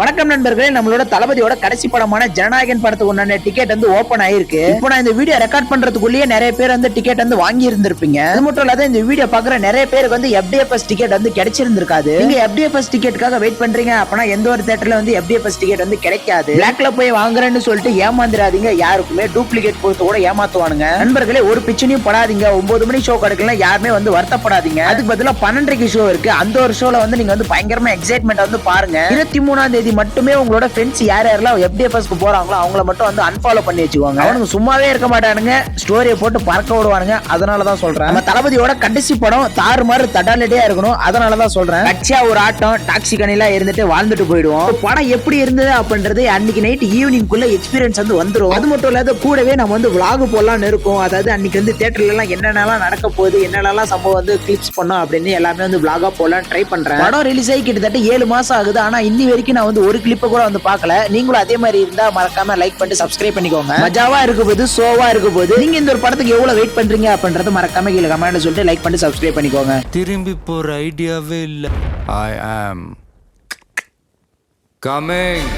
வணக்கம் நண்பர்களே, நம்மளோட தளபதியோட கடைசி படமான ஜனநாயகன் படத்துக்கு உண்டான டிக்கெட் வந்து ஓபன் ஆயிருக்கு. இப்போ நான் இந்த வீடியோ ரெக்கார்ட் பண்றதுக்குள்ளேயே நிறைய பேர் வந்து டிக்கெட் வந்து வாங்கி இருந்திருப்பீங்க. அது மட்டும் இல்லாத இந்த வீடியோ பாக்குற நிறைய பேருக்கு வந்து FDFS டிக்கெட் வந்து கிடைச்சிருந்திருக்காது. நீங்க FDFS டிக்கெட்டுக்காக வெயிட் பண்றீங்க அப்படின்னா எந்த ஒரு தியேட்டர்ல வந்து FDFS டிக்கெட் வந்து கிடைக்காது. பிளாக்ல போய் வாங்குறேன்னு சொல்லிட்டு ஏமாந்துடாதீங்க. யாருக்குமே டூப்ளிகேட் கொடுத்து கூட ஏமாத்துவானுங்க. நண்பர்களே, ஒரு பிச்சனையும் படாதீங்க. 9 மணி ஷோ கிடைக்கலாம் யாருமே வந்து வருத்தப்படாதீங்க. அதுக்கு பதிலா 12:30 ஷோ இருக்கு. அந்த ஒரு ஷோல வந்து நீங்க வந்து பயங்கரமா எக்ஸைட்மெண்ட் வந்து பாருங்க. 23ஆம் தேதி மட்டுமே உங்களோட ஃப்ரெண்ட்ஸ் யாரெல்லாம் FDFSக்கு போறாங்களோ அவங்கள மட்டும் வந்து அன்ஃபாலோ பண்ணி வச்சுக்கோங்க. அவனுங்க சும்மாவே இருக்க மாட்டானுங்க, ஸ்டோரியை போட்டு பறக்க விடுவானுங்க. அதனால தான் சொல்றேன், நம்ம தளபதியோட கடைசி படம் தாறுமாறு தடாலடியா இருக்கணும். அதனால தான் சொல்றேன், கட்சியா ஒரு ஆட்டம் டாக்ஸி கணிலா இருந்துட்டு வாழ்ந்துட்டு போயிடுவோம். படம் எப்படி இருந்தது அப்படின்றது அன்னைக்கு நைட் ஈவினிங்குள்ள எக்ஸ்பீரியன்ஸ் வந்து வந்துரும். அது மட்டும் இல்லாத கூடவே நம்ம வந்து vlog போடலாம்னு இருக்கோம். அதாவது அன்னைக்கு வந்து தியேட்டர்ல எல்லாம் என்னென்னலாம் நடக்க போகுது, என்னென்னலாம் சம்பவம் வந்து கிளிப்ஸ் பண்ணோம் அப்படின்னு எல்லாமே வந்து vlog-ஆ போடலாம் ட்ரை பண்றேன். படம் ரிலீஸ் ஆகி கிட்டத்தட்ட 7 மாசம் ஆகுது. ஆனா இன்னி வரைக்கும் நான் வந்து ஒரு கிளிப்பை கூட வந்து பார்க்கல. நீங்களும் அதே மாதிரி இருந்தா மறக்காம லைக் பண்ணிட்டு சப்ஸ்கிரைப் பண்ணிக்கோங்க. மஜாவா இருக்க போது, சோவா இருக்க போது, நீங்க இந்த ஒரு படத்துக்கு எவ்வளவு வெயிட் பண்றீங்க அப்படின்றத மறக்காம கீழே கமெண்ட்ல சொல்லிட்டு லைக் பண்ணிட்டு சப்ஸ்கிரைப் பண்ணிக்கோங்க. திரும்பி போற ஐடியாவே இல்ல. ஐ ஆம் கமிங்.